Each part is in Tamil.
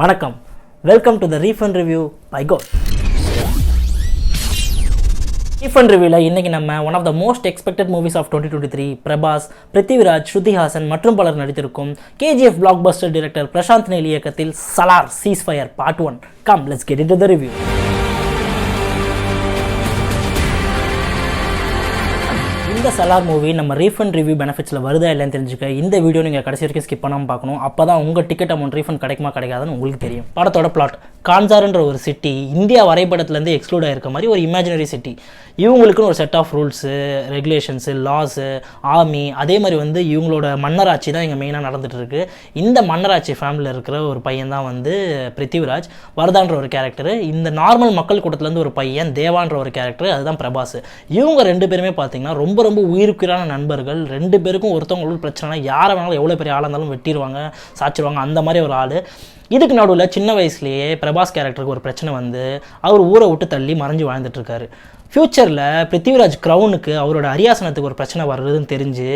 வணக்கம், welcome to the refund review by கோட். ரீஃபண்ட் ரிவ்யூவில் இன்றைக்கி நம்ம one of the most expected movies of 2023 Prabhas, Prithviraj, Shruti Haasan மற்றும் பலர் நடித்திருக்கும் KGF blockbuster director Prashanth Neel இயக்கத்தில் Salaar ceasefire part 1. Come let's get into the review. இந்த சலார் மூவி நம்ம ரீஃபண்ட் ரிவ்யூ பெனிஃபிட்ஸில் வருதா இல்லைன்னு தெரிஞ்சுக்க இந்த வீடியோ நீங்கள் கடைசி வரைக்கும் ஸ்கிப் பண்ணாமல் பார்க்கணும். அப்போ தான் உங்கள் டிக்கெட் அமௌண்ட் ரீஃபண்ட் கிடைக்குமா கிடைக்காதுன்னு உங்களுக்கு தெரியும். படத்தோட பிளாட், கான்சார்ன்ற ஒரு சிட்டி இந்தியா வரைபடத்துலேருந்து எக்ஸ்க்ளூட் ஆகிருக்க மாதிரி ஒரு இமேஜினரி சிட்டி. இவங்களுக்குன்னு ஒரு set of rules, regulations, laws, army, அதே மாதிரி வந்து இவங்களோட மன்னராட்சி தான் இங்கே மெயினாக நடந்துகிட்டு இருக்கு. இந்த மன்னராட்சி ஃபேமிலியில் இருக்கிற ஒரு பையன் தான் வந்து பிருத்திவிராஜ், வரதான்ற ஒரு கேரக்டர். இந்த நார்மல் மக்கள் கூட்டத்துலேருந்து ஒரு பையன் தேவான்ற ஒரு கேரக்டர், அதுதான் பிரபாஸ். இவங்க ரெண்டு பேருமே பார்த்தீங்கன்னா ரொம்ப ரொம்ப உயிருக்குறான நண்பர்கள். ரெண்டு பேருக்கும் ஒருத்தவங்களுக்கு பிரச்சனைனா யாரை வேணாலும் எவ்வளோ பெரிய ஆளாக இருந்தாலும் வெட்டிடுவாங்க, சாச்சிடுவாங்க, அந்த மாதிரி ஒரு ஆள். இதுக்கு நடுவில் சின்ன வயசுலேயே பிரபாஸ் கேரக்டருக்கு ஒரு பிரச்சனை வந்து அவர் ஊரை விட்டு தள்ளி மறைஞ்சு வாழ்ந்துட்டுருக்காரு. ஃப்யூச்சரில் பிருத்திவிராஜ் க்ரௌனுக்கு அவரோட அரியாசனத்துக்கு ஒரு பிரச்சனை வர்றதுன்னு தெரிஞ்சு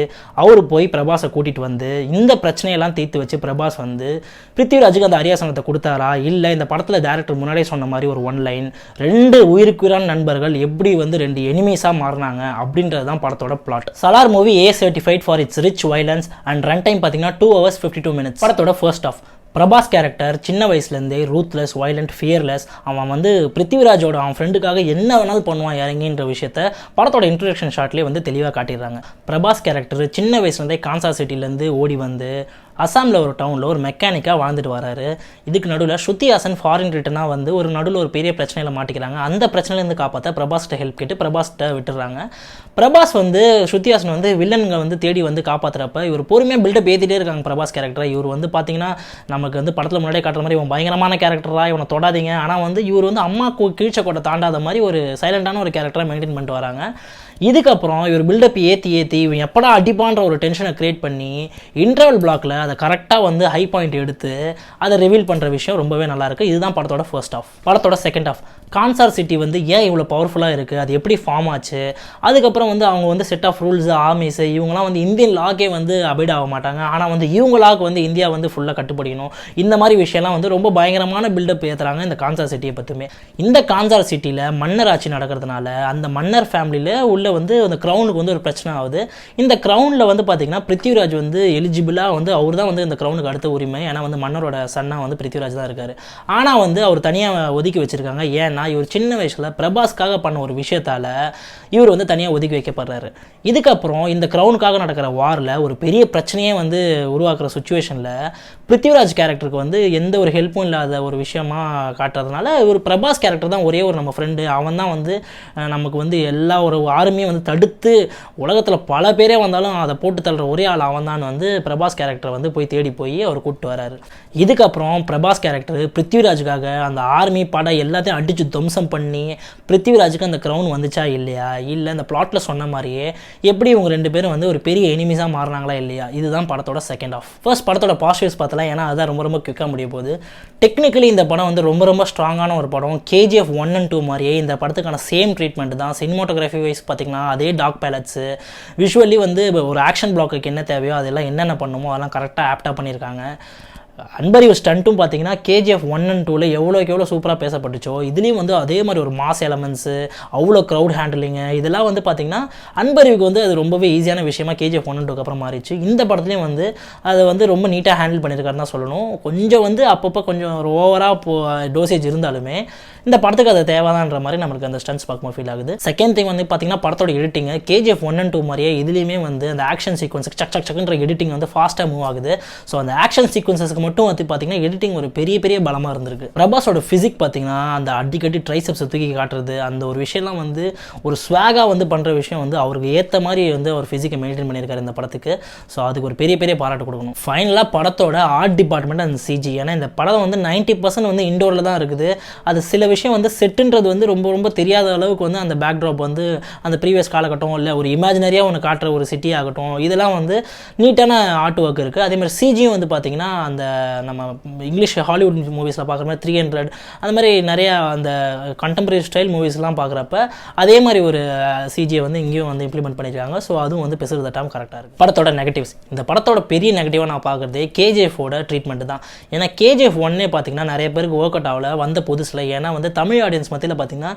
அவர் போய் பிரபாஸை கூட்டிகிட்டு வந்து இந்த பிரச்சனையெல்லாம் தீர்த்து வச்சு பிரபாஸ் வந்து பிருத்திவிராஜுக்கு அந்த அரியாசனத்தை கொடுத்தாரா இல்லை இந்த படத்தில் டேரக்டர் முன்னாடியே சொன்ன மாதிரி ஒரு ஒன் லைன் ரெண்டு உயிருக்குறான நண்பர்கள் எப்படி வந்து ரெண்டு எனிமீஸாக மாறினாங்க அப்படின்றது தான் படத்தோட plot. Salaar movie A certified for it's rich violence and run time பார்த்தீங்கன்னா 2 hours 52 minutes. படத்தோட ஃபர்ஸ்ட் ஆஃப், பிரபாஸ் கேரக்டர் சின்ன வயசுலேருந்தே ரூத்லெஸ், வைலண்ட், ஃபியர்லெஸ். அவன் வந்து பிருத்திவிராஜோட அவன் ஃப்ரெண்டுக்காக என்ன வேணாலும் பண்ணுவான் இறங்கின்ற விஷயத்த படத்தோட இன்ட்ரடக்ஷன் ஷாட்லேயே வந்து தெளிவாக காட்டிடுறாங்க. பிரபாஸ் கேரக்டர் சின்ன வயசுலேருந்தே கான்சார் சிட்டிலேருந்து ஓடி வந்து அசாமில் ஒரு டவுனில் ஒரு மெக்கானிக்காக வாழ்ந்துட்டு வராரு. இதுக்கு நடுவில் ஸ்ருதி ஹாசன் ஃபாரின் ரிட்டனாக வந்து ஒரு நடுவில் ஒரு பெரிய பிரச்சனையில் மாட்டிக்கிறாங்க. அந்த பிரச்சனையிலேருந்து காப்பாற்ற பிரபாஸ்கிட்ட ஹெல்ப் கேட்டு பிரபாஸ்கிட்ட விட்டுறாங்க. பிரபாஸ் வந்து ஸ்ருதி ஹாசன் வந்து வில்லன்களை வந்து தேடி வந்து காப்பாற்றுறப்ப இவர் பொறுமையாக பில்டப் ஏற்றிட்டே இருக்காங்க பிரபாஸ் கேரக்டரை. இவர் வந்து பார்த்தீங்கன்னா நமக்கு வந்து படத்தில் முன்னாடியே காட்டுற மாதிரி இவன் பயங்கரமான கேரக்டராக இவனை தொடாதீங்க, ஆனால் வந்து இவர் வந்து அம்மா கீழ்ச்சக்கோட்டை தாண்டாத மாதிரி ஒரு சைலண்டான ஒரு கேரக்டராக மெயின்டைன் பண்ணிட்டு வராங்க. இதுக்கப்புறம் இவர் பில்டப் ஏற்றி இவன் எப்படா அடிப்பான்ற ஒரு டென்ஷனை கிரியேட் பண்ணி இன்டர்வல் பிளாக்ல அதை கரெக்டாக வந்து ஹை பாயிண்ட் எடுத்து அதை ரிவீல் பண்ணுற விஷயம் ரொம்பவே நல்லாயிருக்கு. இதுதான் படத்தோட ஃபர்ஸ்ட் ஆஃப். படத்தோட செகண்ட் ஆஃப், கான்சார் சிட்டி வந்து ஏன் இவ்வளோ பவர்ஃபுல்லாக இருக்குது, அது எப்படி ஃபார்ம் ஆச்சு, அதுக்கப்புறம் வந்து அவங்க வந்து செட் ஆஃப் ரூல்ஸ், ஆர்மிஸ், இவங்களாம் வந்து இந்தியன் லாக்கே வந்து அபைட் ஆக மாட்டாங்க, ஆனால் வந்து இவங்க லாக்கு வந்து இந்தியா வந்து ஃபுல்லாக கட்டுப்படிக்கணும். இந்த மாதிரி விஷயம்லாம் வந்து ரொம்ப பயங்கரமான பில்டப் ஏற்றுறாங்க இந்த கான்சார் சிட்டியை பற்றியுமே. இந்த கான்சார் சிட்டியில் மன்னர் ஆட்சி நடக்கிறதுனால அந்த மன்னர் ஃபேமிலியில் உள்ள வந்து அந்த க்ரௌனுக்கு வந்து ஒரு பிரச்சனை ஆகுது. இந்த க்ரௌனில் வந்து பார்த்தீங்கன்னா பிருத்திவிராஜ் வந்து எலிஜிபிளாக வந்து அவர் தான் வந்து இந்த க்ரௌனுக்கு அடுத்த உரிமை. ஏன்னா வந்து மன்னரோட சன்னாக வந்து பிருத்திவிராஜ் தான் இருக்கார். ஆனால் வந்து அவர் தனியாக ஒதுக்கி வச்சுருக்காங்க. ஏன்னா இவர் சின்ன வயசில் பிரபாஸ்க்காக பண்ண ஒரு விஷயத்தால் இவர் வந்து தனியாக ஒதுக்கி வைக்கப்படுறாரு. இதுக்கப்புறம் இந்த க்ரௌனுக்காக நடக்கிற வாரில் ஒரு பெரிய பிரச்சனையே வந்து உருவாக்குற சுச்சுவேஷனில் பிருத்திவிராஜ் கேரக்டருக்கு வந்து எந்த ஒரு ஹெல்ப்பும் இல்லாத ஒரு விஷயமா காட்டுறதுனால ஒரு பிரபாஸ் கேரக்டர் தான் ஒரே ஒரு நம்ம ஃப்ரெண்டு, அவன் தான் வந்து நமக்கு வந்து எல்லா ஒரு ஆர்மியும் வந்து தடுத்து உலகத்தில் பல பேரே வந்தாலும் அதை போட்டு தள்ளுற ஒரே ஆள் அவன் தான் வந்து பிரபாஸ் கேரக்டரை வந்து போய் தேடி போய் அவர் கூப்பிட்டு வராரு. இதுக்கப்புறம் பிரபாஸ் கேரக்டர் பிருத்திவிராஜுக்காக அந்த ஆர்மி படை எல்லாத்தையும் அடித்து துவம்சம் பண்ணி பிருத்திவிராஜுக்கு அந்த க்ரௌன் வந்துச்சா இல்லையா, இல்லை இந்த பிளாட்டில் சொன்ன மாதிரியே எப்படி இவங்க ரெண்டு பேரும் வந்து ஒரு பெரிய எனிமீஸாக மாறினாங்களா இல்லையா, இதுதான் படத்தோட செகண்ட் ஆஃப். ஃபர்ஸ்ட் படத்தோட பாசிட்டிவ்ஸ் பார்த்தலாம், ஏன்னா அதுதான் ரொம்ப ரொம்ப குயிக்காக முடிய போகுது. டெக்னிக்கலி இந்த படம் வந்து ரொம்ப ரொம்ப ஸ்ட்ராங்கான ஒரு படம். KGF 1 and 2 மாதிரியே இந்த படத்துக்கான சேம் ட்ரீட்மெண்ட் தான். சினிமாட்டோகிராஃபி வைஸ் பார்த்தீங்கன்னா அதே டாக் பேலட்ஸு, விஷுவலி வந்து ஒரு ஆக்ஷன் பிளாக்குக்கு என்ன தேவையோ அதெல்லாம் என்னென்ன பண்ணுமோ அதெல்லாம் கரெக்டாக ஆப்டாக பண்ணியிருக்காங்க. அன்பறிவு ஸ்டண்ட்டும் பார்த்தீங்கன்னா KGF 1 and 2 எவ்வளோக்கு எவ்வளோ சூப்பராக பேசப்பட்டுச்சோ இதுலேயும் வந்து அதே மாதிரி ஒரு மாஸ் எலமெண்ட்ஸு, அவ்வளோ க்ரௌட் ஹேண்டிலிங்கு, இதெல்லாம் வந்து பார்த்திங்கன்னா அன்பறிவுக்கு வந்து அது ரொம்பவே ஈஸியான விஷயமா KGF 1 and 2 அப்புறம் மாறிச்சு. இந்த படத்துலையும் வந்து அதை வந்து ரொம்ப நீட்டாக ஹேண்டில் பண்ணியிருக்காருன்னு தான் சொல்லணும். கொஞ்சம் வந்து அப்பப்போ கொஞ்சம் ஒரு ஓவராக டோசேஜ் இருந்தாலுமே இந்த படத்துக்கு அது தேவைதான்ற மாதிரி நம்மளுக்கு அந்த ஸ்டன்ஸ் பார்க்கும்போது ஃபீல் ஆகுது. செகண்ட் திங் வந்து பார்த்திங்கன்னா படத்தோட எடிட்டிங் KGF 1 and 2 மாதிரியே இதுலேயுமே வந்து அந்த ஆக்ஷன் சீக்வன்ஸுக்கு சக்குன்ற எடிட்டிங் வந்து ஃபாஸ்ட்டாக மூவ் ஆகுது. ஸோ அந்த ஆக்ஷன் சீக்வன்ஸஸ்க்கு மட்டும் வந்து பார்த்தீங்கன்னா எடிட்டிங் ஒரு பெரிய பெரிய பலமாக இருந்திருக்கு. பிரபாஸோட ஃபிசிக் பார்த்தீங்கன்னா அந்த அடிக்கடி ட்ரைசெப்ஸ் தூக்கி காட்டுறது, அந்த ஒரு விஷயம்லாம் வந்து ஒரு ஸ்வாகாக வந்து பண்ணுற விஷயம் வந்து அவருக்கு ஏற்ற மாதிரி வந்து அவர் ஃபிசிக்கை மெயின்டைன் பண்ணியிருக்காரு இந்த படத்துக்கு. ஸோ அதுக்கு ஒரு பெரிய பெரிய பாராட்டு கொடுக்கணும். ஃபைனலாக படத்தோட ஆர்ட் டிபார்ட்மெண்ட் அந்த CG, ஏன்னா இந்த படம் வந்து 90% வந்து இண்டோரில் தான் இருக்குது. அது சில விஷயம் வந்து செட்டுன்றது வந்து ரொம்ப ரொம்ப தெரியாத அளவுக்கு வந்து அந்த பேக்ட்ராப் வந்து அந்த ப்ரீவியஸ் காலகட்டம் இல்லை ஒரு இமேஜினரியாக ஒன்று காட்டுற ஒரு சிட்டி ஆகட்டும், இதெல்லாம் வந்து நீட்டான ஆர்ட் ஒர்க் இருக்குது. அதேமாதிரி CGயும் வந்து பார்த்திங்கன்னா அந்த நம்ம இங்கிலீஷ் ஹாலிவுட் மூவிஸில் பார்க்குற மாதிரி 300 அந்த மாதிரி நிறையா அந்த கண்டெம்பரரி ஸ்டைல் மூவிஸ்லாம் பார்க்குறப்ப அதே மாதிரி ஒரு சிஜியை வந்து இங்கேயும் வந்து இம்ப்ளிமெண்ட் பண்ணியிருக்காங்க. ஸோ அதுவும் வந்து பெருசு தட்டாமல் கரெக்டாக இருக்குது. படத்தோட நெகட்டிவ்ஸ், இந்த படத்தோட பெரிய நெகட்டிவாக நான் பார்க்குறது கேஜிஎஃபோட ட்ரீட்மெண்ட் தான். ஏன்னா கேஜிஎஃப் 1 பார்த்தீங்கன்னா நிறைய பேருக்கு ஒர்க் அவுட் ஆகல வந்த புதுசில். ஏன்னா வந்து தமிழ் ஆடியன்ஸ் மத்தியில் பார்த்தீங்கன்னா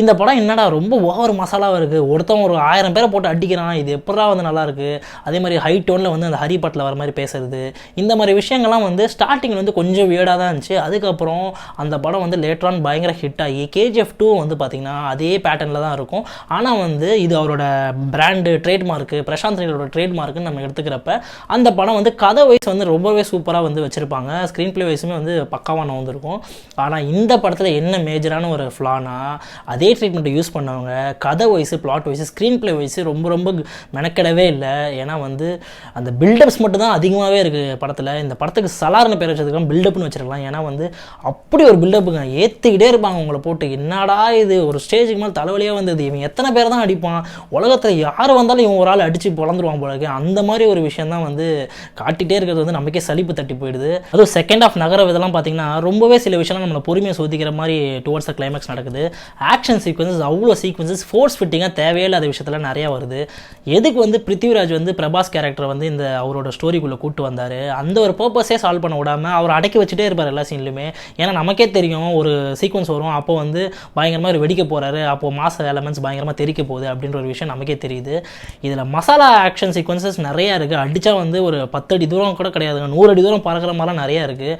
இந்த படம் என்னடா ரொம்ப ஓவர் மசாலாவாக இருக்குது, ஒருத்தன் ஒரு 1000 பேரை போட்டு அடிக்கிறான், இது எப்படா வந்து நல்லாயிருக்கு, அதே மாதிரி ஹை டோனில் வந்து அந்த ஹரிபாட்டில் வர மாதிரி பேசுறது, இந்த மாதிரி விஷயங்கள்லாம் வந்து ஸ்டார்டிங்கில் வந்து கொஞ்சம் வியர்டாக தான் இருந்துச்சு. அதுக்கப்புறம் அந்த படம் வந்து லேட்டரான் பயங்கர ஹிட் ஆகி கேஜிஎஃப் 2 வந்து பார்த்திங்கன்னா அதே பேட்டர்னில் தான் இருக்கும். ஆனால் வந்து இது அவரோட பிராண்டு ட்ரேட்மார்க்கு, பிரசாந்த் நீலோட ட்ரேட்மார்க்குன்னு நம்ம எடுத்துக்கிறப்ப அந்த படம் வந்து கதை வைஸ் வந்து ரொம்பவே சூப்பராக வந்து வச்சுருப்பாங்க. ஸ்க்ரீன் பிளே வைஸுமே வந்து பக்காவாக வந்திருக்கும். ஆனால் இந்த படத்தில் என்ன மேஜரான ஒரு ஃப்ளானா, அதே ட்ரீட்மெண்ட்டை யூஸ் பண்ணவங்க கதை wise, plot wise, screenplay wise ரொம்ப ரொம்ப மெனக்கெடவே இல்லை. ஏன்னா வந்து அந்த பில்டப்ஸ் மட்டும் தான் அதிகமாகவே இருக்குது படத்தில். இந்த படத்துக்கு சலார்னு பேர் வச்சதுக்கெல்லாம் பில்டப்னு வச்சுருக்கலாம். ஏன்னா வந்து அப்படி ஒரு பில்டப்புங்க, ஏற்றிக்கிட்டே இருப்பாங்க உங்களை போட்டு. என்னடா இது, ஒரு ஸ்டேஜுக்கு மேலே தலைவலியாக வந்தது, இவன் எத்தனை பேர் தான் அடிப்பான், உலகத்தில் யார் வந்தாலும் இவன் ஒரு ஆள் அடித்து பொழந்துருவான் போலக்கு, அந்த மாதிரி ஒரு விஷயம் தான் வந்து காட்டிகிட்டே இருக்கிறது வந்து நமக்கே சலிப்பு தட்டி போயிடுது. அதுவும் செகண்ட் ஆஃப் நகர இதெல்லாம் பார்த்தீங்கன்னா ரொம்பவே சில விஷயம்லாம் நம்மளை பொறுமையை சோதிக்கிற மாதிரி டுவர்ட்ஸ் த கிளைமேக்ஸ் நடக்குது. ஆக்ஷன் சீக்வன்சஸ், அவ்வளோ சீக்வன்சஸ் ஃபோர்ஸ் ஃபிட்டிங்காக தேவையில்லாத விஷயத்தில் நிறையா வருது. எதுக்கு வந்து பிருத்திவிராஜ் வந்து பிரபாஸ் கேரக்டர் வந்து இந்த அவரோட ஸ்டோரிக்குள்ளே கூட்டு வந்தார், அந்த ஒரு பர்பஸே சால்வ் பண்ண விடாமல் அவர் அடக்கி வச்சுட்டே இருப்பார் எல்லா சீன்லையுமே. ஏன்னா நமக்கே தெரியும் ஒரு சீக்வன்ஸ் வரும், அப்போ வந்து பயங்கரமாக வெடிக்க போகிறாரு, அப்போது மாச எலமெண்ட்ஸ் பயங்கரமாக தெரிக்க போகுது அப்படின்ற ஒரு விஷயம் நமக்கே தெரியுது. இதில் மசாலா ஆக்ஷன் சீக்வன்சஸ் நிறையா இருக்குது. அடித்தா வந்து ஒரு 10 அடி தூரம் கூட கிடையாதுங்க, 100 அடி தூரம் பறக்கிற மாதிரிலாம் நிறையா இருக்குது.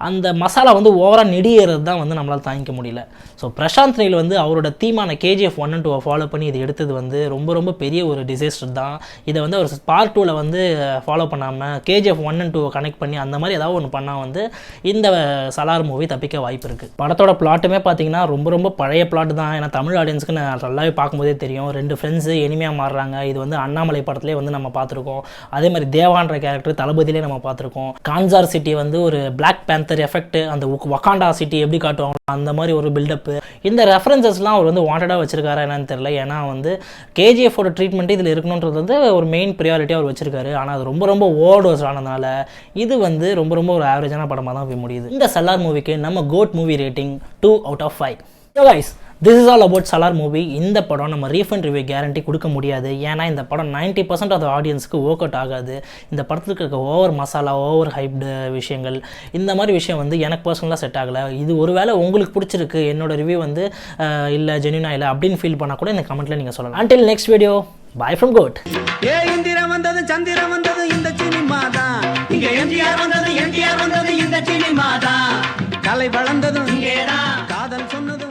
அந்த மசாலா வந்து ஓவராக நெடியேறது தான் வந்து நம்மளால் தாங்கிக்க முடியல. ஸோ பிரசாந்த் நீல் வந்து அவரோட தீமான கேஜிஎஃப் 1 and 2 ஃபாலோ பண்ணி இது எடுத்தது வந்து ரொம்ப ரொம்ப பெரிய ஒரு டிசாஸ்டர் தான். இதை வந்து அவர் பார்ட் 2ல் வந்து ஃபாலோ பண்ணாமல் கேஜிஎஃப் 1 and 2 கனெக்ட் பண்ணி அந்த மாதிரி ஏதாவது ஒன்று பண்ணால் வந்து இந்த சலார் மூவி தப்பிக்க வாய்ப்பு இருக்குது. படத்தோட பிளாட்டுமே பார்த்தீங்கன்னா ரொம்ப ரொம்ப பழைய பிளாட் தான். ஏன்னா தமிழ் ஆடியன்ஸுக்கு நான் நல்லாவே பார்க்கும்போதே தெரியும், 2 ஃப்ரெண்ட்ஸு எனிமையாக மாறுறாங்க. இது வந்து அண்ணாமலை படத்துலேயே வந்து நம்ம பார்த்துருக்கோம். அதே மாதிரி தேவான்ற கேரக்டர் தளபதியிலே நம்ம பார்த்துருக்கோம். கான்சார் சிட்டி வந்து ஒரு பிளாக் பேந்தர் எஃபெக்ட், அந்த வகாண்டா சிட்டி எப்படி காட்டுவாங்க அந்த மாதிரி ஒரு பில்டப்பு, இந்த ரெஃபரன்சஸ்லாம் அவர் வந்து வாண்டடாக வச்சிருக்காரா என்னன்னு தெரியல. ஏன்னா வந்து கேஜிஎஃபோட ட்ரீட்மெண்ட் இதில் இருக்கணுன்றது வந்து ஒரு மெயின் ப்ரியாரிட்டியாக அவர் வச்சிருக்காரு. ஆனால் அது ரொம்ப ரொம்ப ஓவர்டோஸ் ஆனதுனால இது வந்து ரொம்ப ரொம்ப ஒரு ஆவரேஜான படமாக தான் போய் முடியுது. இந்த சலார் மூவிக்கு நம்ம code movie rating 2 out of 5. So guys, this is all about Salaar movie. இந்த படம் நம்ம ரீஃபண்ட் ரிவ்யூ கேரண்டி கொடுக்க முடியாது. ஏன்னா இந்த படம் 90% ஆஃப் ஆடியன்ஸுக்கு ஒர்க் அவுட் ஆகாது. இந்த படத்துக்கு இருக்க ஓவர் மசாலா, ஓவர் ஹைப்டு விஷயங்கள், இந்த மாதிரி விஷயம் வந்து எனக்கு பர்சனலாக செட் ஆகலை. இது ஒருவேளை உங்களுக்கு பிடிச்சிருக்கு, என்னோட ரிவ்யூ வந்து இல்லை ஜென்யூனாக இல்லை அப்படின்னு ஃபீல் பண்ணால் கூட இந்த கமெண்ட்டில் நீங்கள் சொல்லலாம். Until next video, bye from GOAT. இந்திரம் வந்தது சந்திரம் வந்தது இந்த சினிமா தான், இங்க எம்ஜிஆர் வந்தது என்டிஆர் வந்தது இந்த சினிமா தான், கலை வளர்ந்ததும் இங்கேதான், காதல் சொன்னதும்